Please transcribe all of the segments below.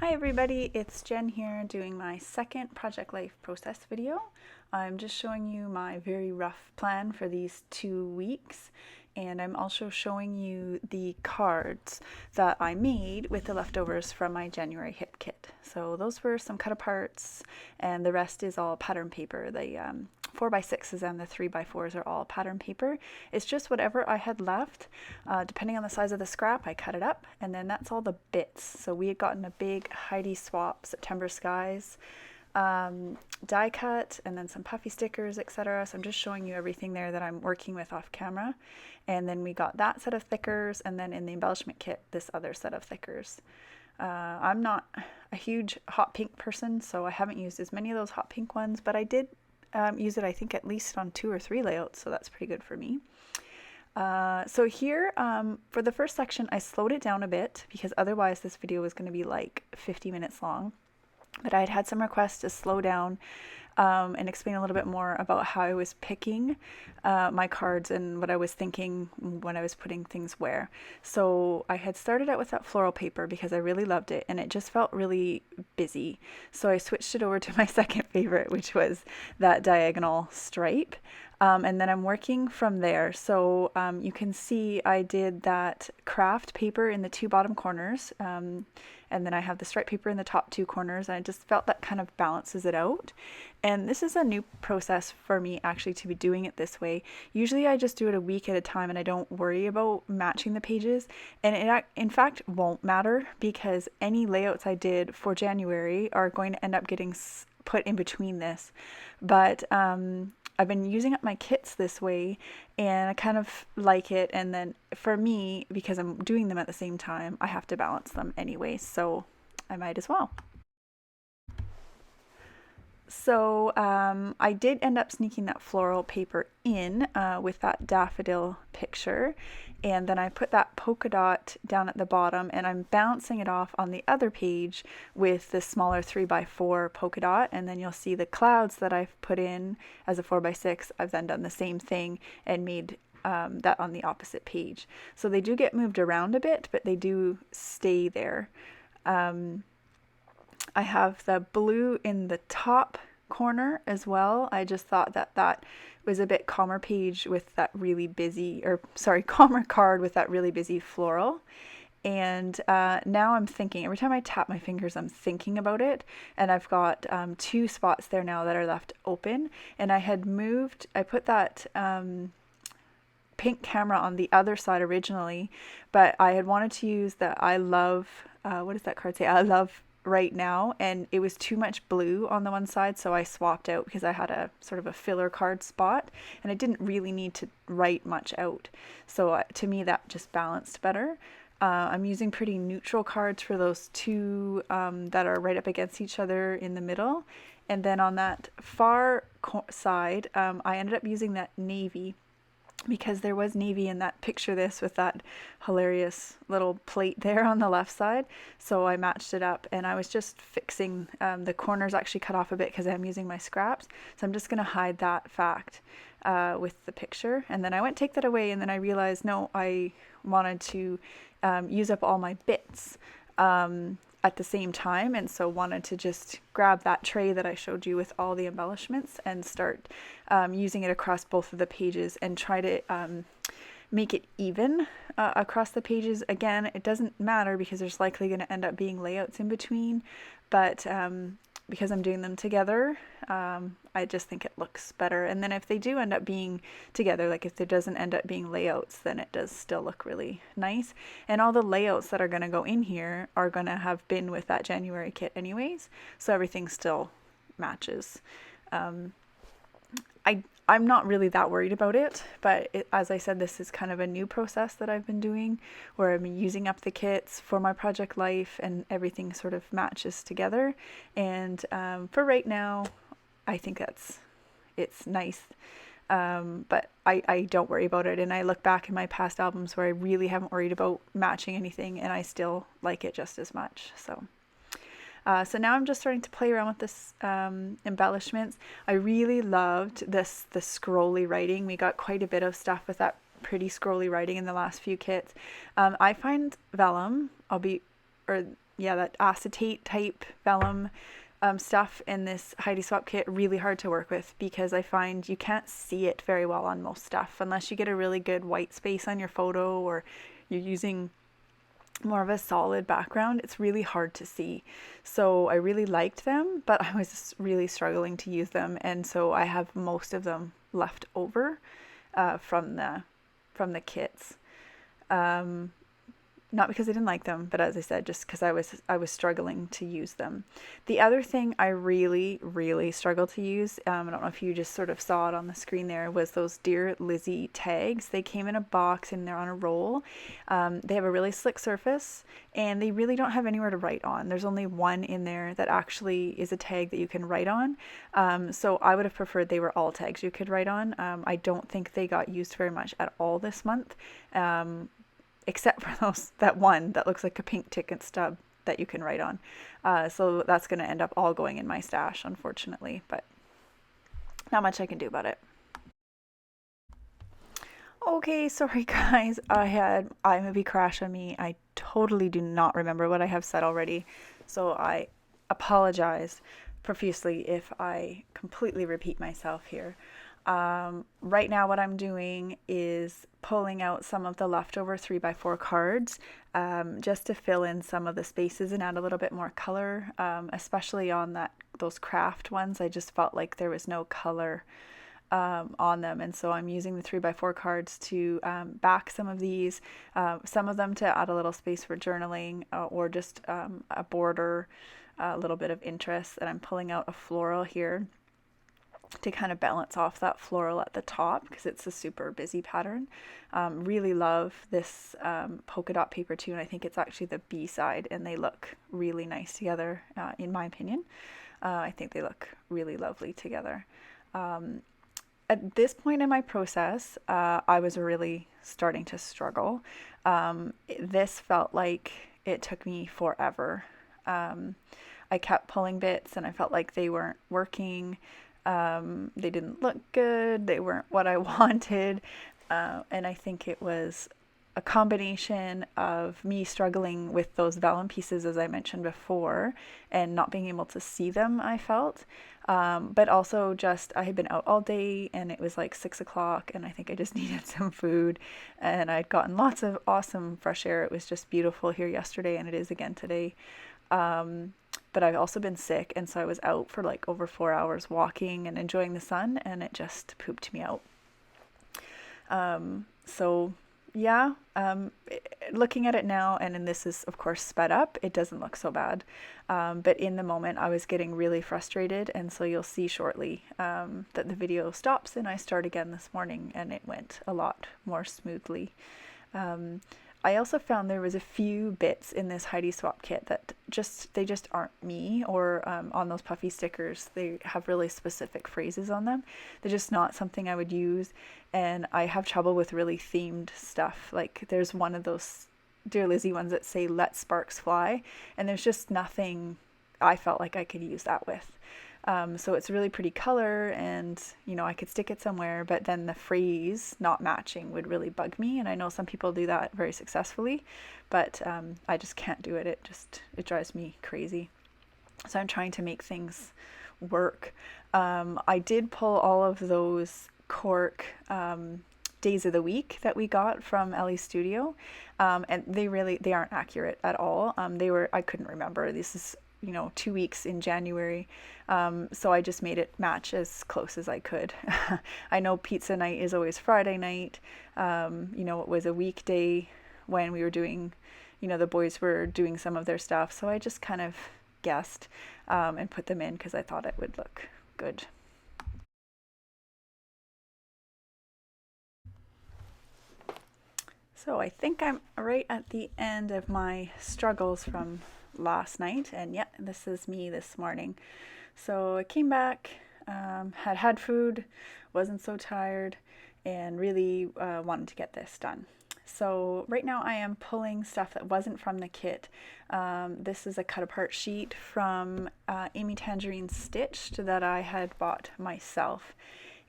Hi everybody, it's Jen here doing my second Project Life process video. I'm just showing you my very rough plan for these 2 weeks, and I'm also showing you the cards that I made with the leftovers from my January hip kit. So those were some cut aparts, and the rest is all pattern paper. The 4x6s and the 3x4s are all pattern paper. It's just whatever I had left. Depending on the size of the scrap, I cut it up, and then that's all the bits. So we had gotten a big Heidi Swap September Skies die cut, and then some puffy stickers, etc. So I'm just showing you everything there that I'm working with off camera. And then we got that set of thickers, and then in the embellishment kit, this other set of thickers. I'm not a huge hot pink person, so I haven't used as many of those hot pink ones, but I did use it, I think, at least on 2 or 3 layouts, so that's pretty good for me. So here, for the first section, I slowed it down a bit because otherwise this video was going to be like 50 minutes long. But I had some requests to slow down and explain a little bit more about how I was picking my cards and what I was thinking when I was putting things where. So I had started out with that floral paper because I really loved it and it just felt really busy. So I switched it over to my second favorite, which was that diagonal stripe. And then I'm working from there. So you can see I did that craft paper in the 2 bottom corners. And then I have the stripe paper in the top 2 corners. And I just felt that kind of balances it out. And this is a new process for me actually to be doing it this way. Usually I just do it a week at a time and I don't worry about matching the pages. And it in fact won't matter because any layouts I did for January are going to end up getting put in between this. But I've been using up my kits this way and I kind of like it, and then for me, because I'm doing them at the same time, I have to balance them anyway, so I might as well. So I did end up sneaking that floral paper in with that daffodil picture, and then I put that polka dot down at the bottom and I'm bouncing it off on the other page with the smaller 3x4 polka dot, and then you'll see the clouds that I've put in as a 4x6. I've then done the same thing and made that on the opposite page. So they do get moved around a bit, but they do stay there. I have the blue in the top corner as well. I just thought that that was a bit calmer page with that really busy, or sorry, calmer card with that really busy floral. And now I'm thinking, every time I tap my fingers, I'm thinking about it. And I've got 2 spots there now that are left open. And I had moved, I put that pink camera on the other side originally, but I had wanted to use the I love, what does that card say? I love right now, and it was too much blue on the one side, so I swapped out because I had a sort of a filler card spot and I didn't really need to write much out. So to me that just balanced better. I'm using pretty neutral cards for those 2 that are right up against each other in the middle. And then on that far side, I ended up using that navy because there was navy in that picture this with that hilarious little plate there on the left side. So I matched it up and I was just fixing the corners actually cut off a bit because I'm using my scraps. So I'm just going to hide that fact with the picture. And then I went to take that away and then I realized, no, I wanted to use up all my bits at the same time, and so wanted to just grab that tray that I showed you with all the embellishments and start using it across both of the pages and try to make it even across the pages. Again, it doesn't matter because there's likely going to end up being layouts in between, but because I'm doing them together, I just think it looks better. And then if they do end up being together, like if there doesn't end up being layouts, then it does still look really nice. And all the layouts that are going to go in here are going to have been with that January kit anyways, so everything still matches. I'm not really that worried about it, but as I said, this is kind of a new process that I've been doing where I'm using up the kits for my project life and everything sort of matches together. And for right now, I think it's nice. But I don't worry about it. And I look back in my past albums where I really haven't worried about matching anything and I still like it just as much. So now I'm just starting to play around with this embellishments. I really loved the scrolly writing. We got quite a bit of stuff with that pretty scrolly writing in the last few kits. I find vellum, that acetate type vellum stuff in this Heidi Swap kit really hard to work with, because I find you can't see it very well on most stuff unless you get a really good white space on your photo, or you're using more of a solid background. It's really hard to see. So I really liked them, but I was really struggling to use them, and so I have most of them left over from the kits. Not because I didn't like them, but as I said, just because I was struggling to use them. The other thing I really, really struggled to use, I don't know if you just sort of saw it on the screen there, was those Dear Lizzie tags. They came in a box and they're on a roll. They have a really slick surface, and they really don't have anywhere to write on. There's only one in there that actually is a tag that you can write on. So I would have preferred they were all tags you could write on. I don't think they got used very much at all this month. Except for that one that looks like a pink ticket stub that you can write on. So that's going to end up all going in my stash, unfortunately, but not much I can do about it. Okay, sorry guys, I had iMovie crash on me. I totally do not remember what I have said already, so I apologize profusely if I completely repeat myself here. Right now what I'm doing is pulling out some of the leftover 3x4 cards just to fill in some of the spaces and add a little bit more color, especially on those craft ones. I just felt like there was no color on them, and so I'm using the 3x4 cards to back some of these, some of them to add a little space for journaling, or just a border, a little bit of interest. And I'm pulling out a floral here to kind of balance off that floral at the top, because it's a super busy pattern. Really love this polka dot paper too, and I think it's actually the B side, and they look really nice together, in my opinion. I think they look really lovely together. At this point in my process, I was really starting to struggle. This felt like it took me forever. I kept pulling bits and I felt like they weren't working. They didn't look good. They weren't what I wanted. And I think it was a combination of me struggling with those vellum pieces, as I mentioned before, and not being able to see them, I felt. But also just, I had been out all day and it was like 6 o'clock and I think I just needed some food, and I'd gotten lots of awesome fresh air. It was just beautiful here yesterday, and it is again today. But I've also been sick, and so I was out for like over 4 hours walking and enjoying the sun, and it just pooped me out. So yeah, looking at it now, and this is of course sped up, it doesn't look so bad. But in the moment I was getting really frustrated, and so you'll see shortly that the video stops and I start again this morning, and it went a lot more smoothly. I also found there was a few bits in this Heidi Swap kit that they just aren't me, or on those puffy stickers, they have really specific phrases on them. They're just not something I would use, and I have trouble with really themed stuff. Like there's one of those Dear Lizzie ones that say "Let Sparks Fly," and there's just nothing I felt like I could use that with. So it's really pretty color, and I could stick it somewhere, but then the phrase not matching would really bug me, and I know some people do that very successfully, but I just can't do it. It drives me crazy. So I'm trying to make things work. I did pull all of those cork days of the week that we got from Ellie's studio, and they aren't accurate at all. I couldn't remember. This is 2 weeks in January. So I just made it match as close as I could. I know pizza night is always Friday night. It was a weekday when we were doing, the boys were doing some of their stuff. So I just kind of guessed and put them in because I thought it would look good. So I think I'm right at the end of my struggles from last night, and yeah, this is me this morning. So I came back, had food, wasn't so tired, and really wanted to get this done. So right now I am pulling stuff that wasn't from the kit. This is a cut apart sheet from Amy Tangerine Stitched that I had bought myself,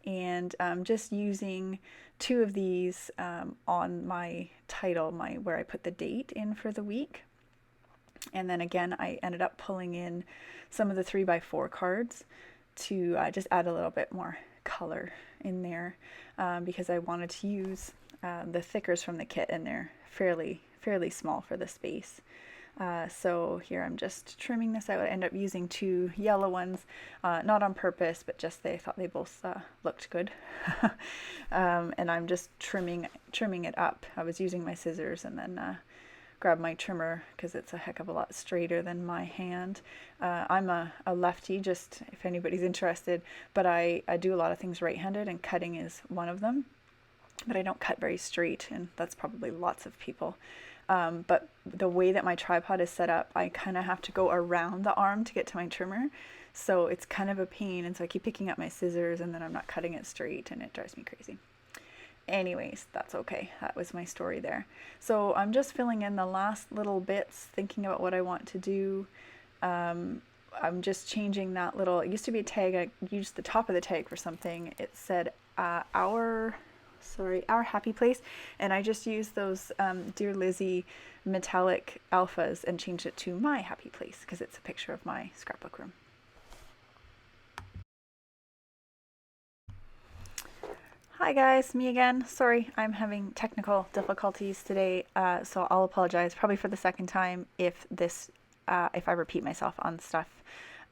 and just using 2 of these on my title, where I put the date in for the week. And then again, I ended up pulling in some of the 3x4 cards to just add a little bit more color in there, because I wanted to use the thickers from the kit, and they're fairly small for the space. So here I'm just trimming this out. I end up using 2 yellow ones, not on purpose, but just they thought they both looked good. And I'm just trimming it up. I was using my scissors and then grab my trimmer because it's a heck of a lot straighter than my hand. I'm a lefty, just if anybody's interested, but I do a lot of things right-handed, and cutting is one of them. But I don't cut very straight, and that's probably lots of people. But the way that my tripod is set up, I kind of have to go around the arm to get to my trimmer. So it's kind of a pain, and so I keep picking up my scissors, and then I'm not cutting it straight, and it drives me crazy. Anyways, that's okay. That was my story there. So I'm just filling in the last little bits, thinking about what I want to do. I'm just changing that little, it used to be a tag, I used the top of the tag for something. It said our happy place, and I just used those Dear Lizzie metallic alphas and changed it to my happy place because it's a picture of my scrapbook room. Hi guys, me again. Sorry, I'm having technical difficulties today, so I'll apologize probably for the second time if I repeat myself on stuff.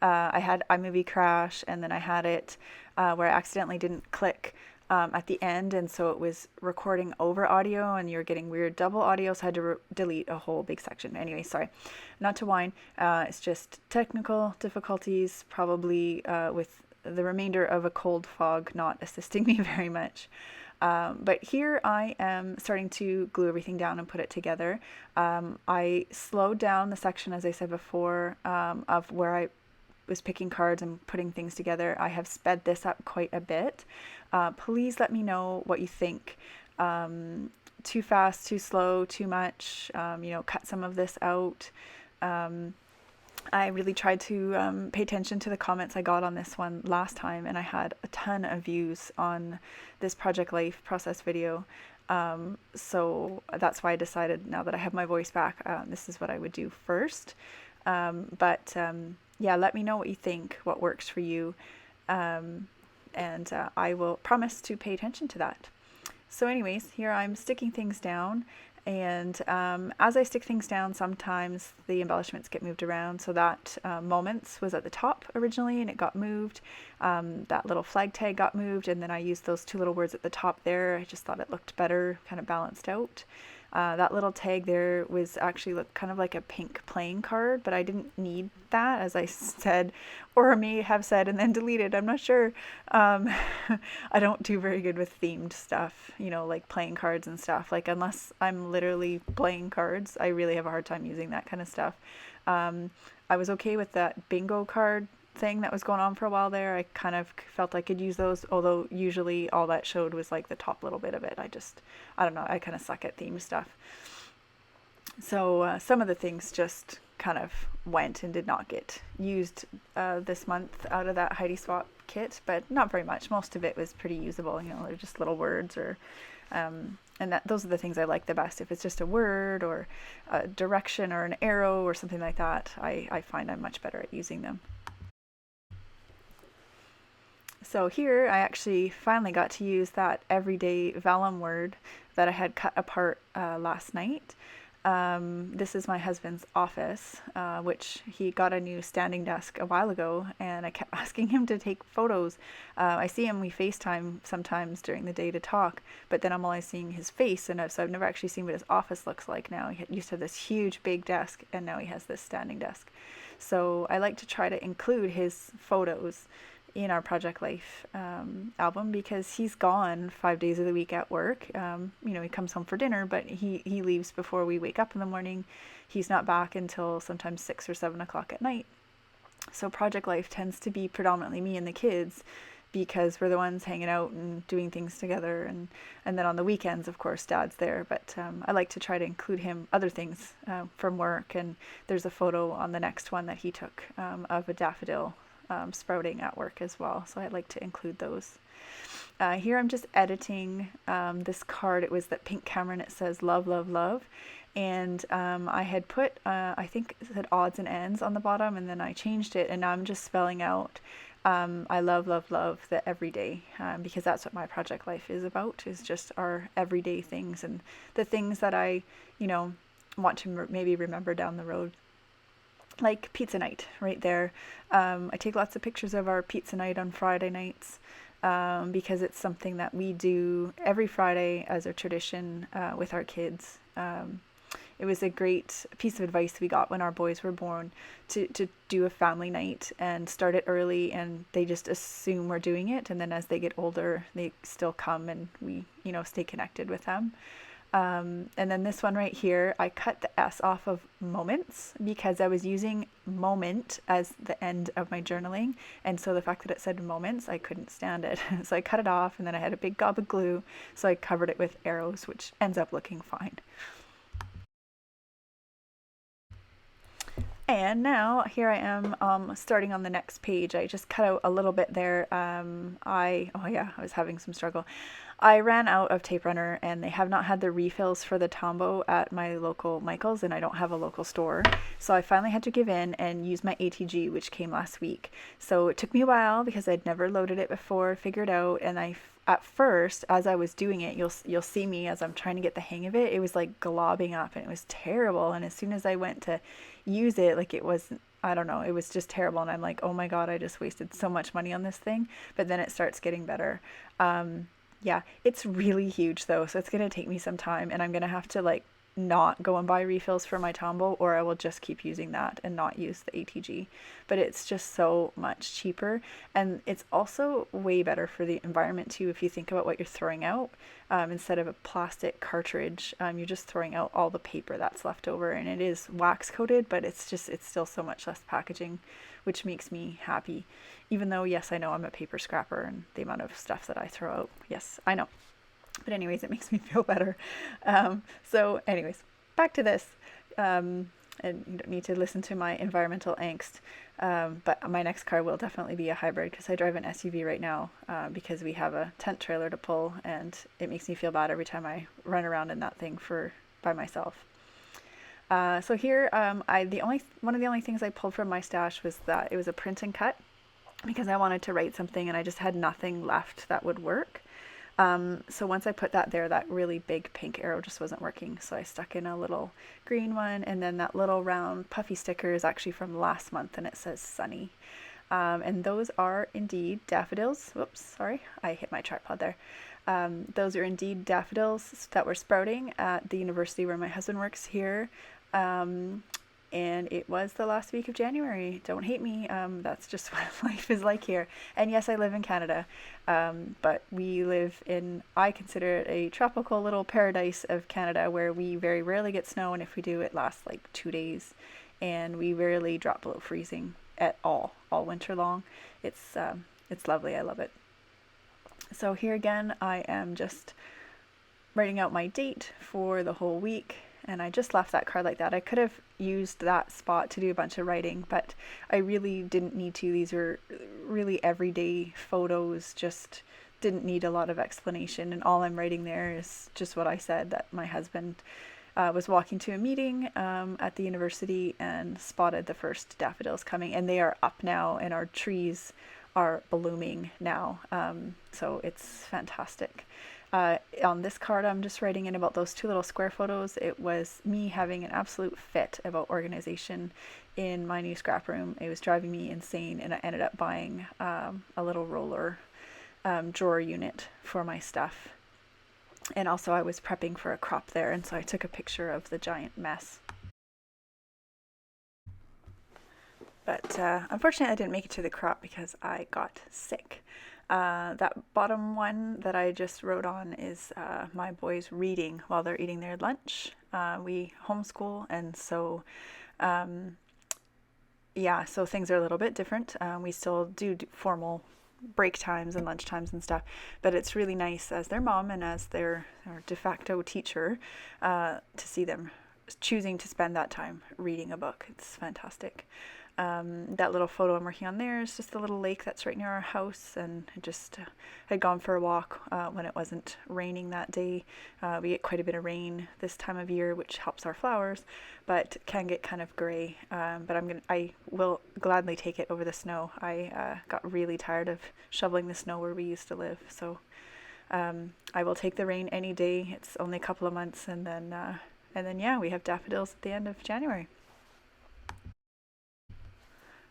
I had iMovie crash, and then I had it where I accidentally didn't click at the end, and so it was recording over audio, and you're getting weird double audio, so I had to delete a whole big section. Anyway, sorry, not to whine. It's just technical difficulties, probably with the remainder of a cold fog not assisting me very much. But here I am starting to glue everything down and put it together. I slowed down the section, as I said before, of where I was picking cards and putting things together. I have sped this up quite a bit. Please let me know what you think. Too fast, too slow, too much, cut some of this out. I really tried to pay attention to the comments I got on this one last time, and I had a ton of views on this Project Life process video. So that's why I decided, now that I have my voice back, this is what I would do first. Yeah, let me know what you think, what works for you, and I will promise to pay attention to that. So anyways, here I'm sticking things down, and as I stick things down, sometimes the embellishments get moved around. So that Moments was at the top originally, and it got moved. That little flag tag got moved, and then I used those 2 little words at the top there. I just thought it looked better, kind of balanced out. That little tag there was actually looked kind of like a pink playing card, but I didn't need that, as I said, or may have said and then deleted. I'm not sure. I don't do very good with themed stuff, like playing cards and stuff. Like, unless I'm literally playing cards, I really have a hard time using that kind of stuff. I was okay with that bingo card thing that was going on for a while there. I kind of felt I could use those, although usually all that showed was like the top little bit of it. I don't know, I kind of suck at theme stuff. So some of the things just kind of went and did not get used this month out of that Heidi Swap kit, but not very much. Most of it was pretty usable, they're just little words, or and those are the things I like the best. If it's just a word or a direction or an arrow or something like that, I find I'm much better at using them. So here I actually finally got to use that everyday vellum word that I had cut apart last night. This is my husband's office, which he got a new standing desk a while ago, and I kept asking him to take photos. I see him, we FaceTime sometimes during the day to talk, but then I'm always seeing his face, and so I've never actually seen what his office looks like now. He used to have this huge big desk, and now he has this standing desk. So I like to try to include his photos in our Project Life album, because he's gone 5 days of the week at work. He comes home for dinner, but he leaves before we wake up in the morning. He's not back until sometimes 6 or 7 o'clock at night. So Project Life tends to be predominantly me and the kids, because we're the ones hanging out and doing things together. And then on the weekends, of course, Dad's there. But I like to try to include him, other things from work. And there's a photo on the next one that he took of a daffodil sprouting at work as well, so I'd like to include those. Here I'm just editing this card. It was that pink camera, and it says love, love, love, and I had put, I think it said odds and ends on the bottom, and then I changed it, and now I'm just spelling out I love, love, love the everyday, because that's what my project life is about, is just our everyday things and the things that I, you know, want to maybe remember down the road. Like pizza night right there. I take lots of pictures of our pizza night on Friday nights, because it's something that we do every Friday as a tradition with our kids. It was a great piece of advice we got when our boys were born, to do a family night and start it early, and they just assume we're doing it, and then as they get older they still come and we, you know, stay connected with them. And then this one right here, I cut the S off of moments because I was using moment as the end of my journaling. And so the fact that it said moments, I couldn't stand it. So I cut it off, and then I had a big gob of glue. So I covered it with arrows, which ends up looking fine. And now here I am, starting on the next page. I just cut out a little bit there. Oh yeah, I was having some struggle. I ran out of tape runner, and they have not had the refills for the Tombow at my local Michael's, and I don't have a local store. So I finally had to give in and use my ATG, which came last week. So it took me a while because I'd never loaded it before, figured out, and at first, as I was doing it, you'll see me as I'm trying to get the hang of it, it was like globbing up, and it was terrible. And as soon as I went to use it, like it was, I don't know, it was just terrible. And I'm like, oh my God, I just wasted so much money on this thing. But then it starts getting better. Yeah, it's really huge though, so it's gonna take me some time, and I'm gonna have to like not go and buy refills for my Tombow, or I will just keep using that and not use the ATG. But it's just so much cheaper, and it's also way better for the environment too. If you think about what you're throwing out, instead of a plastic cartridge, you're just throwing out all the paper that's left over, and it is wax coated, but it's still so much less packaging, which makes me happy. Even though, yes, I know I'm a paper scrapper, and the amount of stuff that I throw out, yes, I know. But anyways, it makes me feel better. So anyways, back to this. And you don't need to listen to my environmental angst. But my next car will definitely be a hybrid, because I drive an SUV right now, because we have a tent trailer to pull, and it makes me feel bad every time I run around in that thing by myself. So here, one of the only things I pulled from my stash was that it was a print and cut, because I wanted to write something and I just had nothing left that would work. So once I put that there, that really big pink arrow just wasn't working. So I stuck in a little green one, and then that little round puffy sticker is actually from last month, and it says sunny. And those are indeed daffodils. Whoops, sorry, I hit my tripod there. Those are indeed daffodils that were sprouting at the university where my husband works here. And it was the last week of January. Don't hate me. That's just what life is like here. And yes, I live in Canada, but we live in, I consider it a tropical little paradise of Canada, where we very rarely get snow, and if we do, it lasts like 2 days, and we rarely drop below freezing at all winter long. It's lovely. I love it. So here again, I am just writing out my date for the whole week. And I just left that card like that. I could have used that spot to do a bunch of writing, but I really didn't need to. These are really everyday photos, just didn't need a lot of explanation. And all I'm writing there is just what I said, that my husband was walking to a meeting at the university and spotted the first daffodils coming. And they are up now, and our trees are blooming now. So it's fantastic. On this card, I'm just writing in about those two little square photos. It was me having an absolute fit about organization in my new scrap room. It was driving me insane, and I ended up buying a little roller drawer unit for my stuff. And also I was prepping for a crop there, and so I took a picture of the giant mess. But unfortunately I didn't make it to the crop because I got sick. That bottom one that I just wrote on is my boys reading while they're eating their lunch. We homeschool, and so yeah, so things are a little bit different. We still do formal break times and lunch times and stuff, but it's really nice as their mom and as their de facto teacher to see them choosing to spend that time reading a book. It's fantastic. That little photo I'm working on there is just a little lake that's right near our house, and I just had gone for a walk when it wasn't raining that day. We get quite a bit of rain this time of year, which helps our flowers, but can get kind of gray. But I will gladly take it over the snow. I got really tired of shoveling the snow where we used to live, so I will take the rain any day. It's only a couple of months, and then yeah, we have daffodils at the end of January.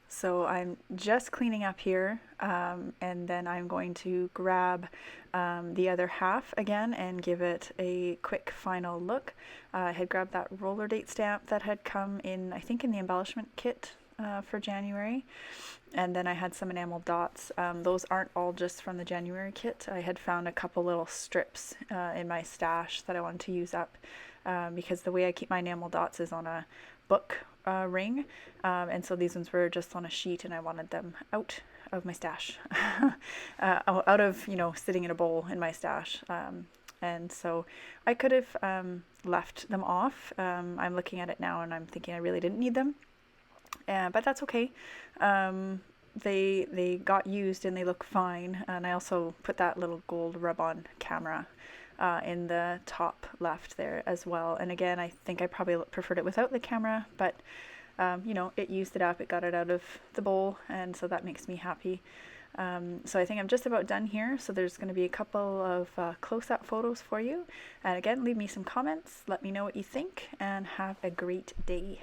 So I'm just cleaning up here, and then I'm going to grab the other half again and give it a quick final look. I had grabbed that roller date stamp that had come in, I think in the embellishment kit for January, and then I had some enamel dots. Those aren't all just from the January kit. I had found a couple little strips in my stash that I wanted to use up, because the way I keep my enamel dots is on a book ring, and so these ones were just on a sheet, and I wanted them out of my stash, out of, sitting in a bowl in my stash. And so I could have left them off. I'm looking at it now and I'm thinking I really didn't need them, but that's okay. They got used and they look fine. And I also put that little gold rub-on camera in the top left there as well. And again, I think I probably preferred it without the camera, but it used it up, it got it out of the bowl, and so that makes me happy. So I think I'm just about done here. So there's going to be a couple of close-up photos for you. And again, leave me some comments, let me know what you think, and have a great day.